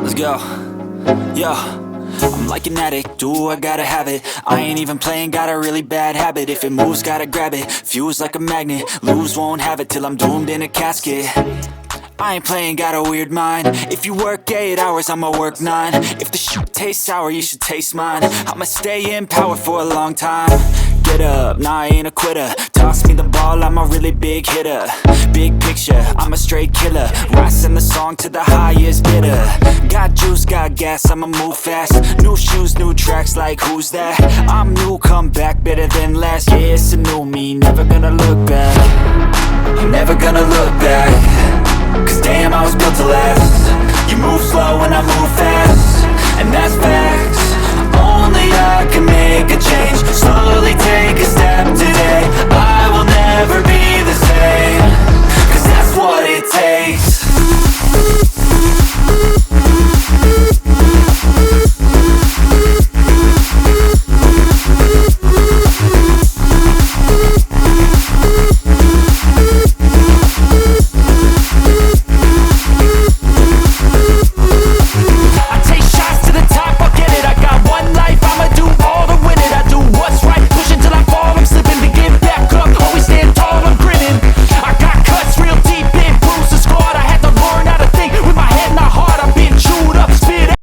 Let's go. Yo, I'm like an addict, do I gotta have it. I ain't even playing, got a really bad habit. If it moves, gotta grab it, fuse like a magnet. Lose, won't have it till I'm doomed in a casket. I ain't playing, got a weird mind. If you work 8 hours, I'ma work 9. If the shit tastes sour, you should taste mine. I'ma stay in power for a long time. Get up, nah, I ain't a quitter. Toss me the ball, I'm a really big hitter. Big picture, I'm a straight killer. Rising the song to the highest bidder. Got juice, got gas, I'ma move fast. New shoes, new tracks, like who's that? I'm new, come back, better than last. Yeah, it's a new me, never gonna look back. I'm never gonna look back. Cause damn, I was built to last. You move slow and I move fast, and that's facts. Only I can make a change. Slowly take a step today. I will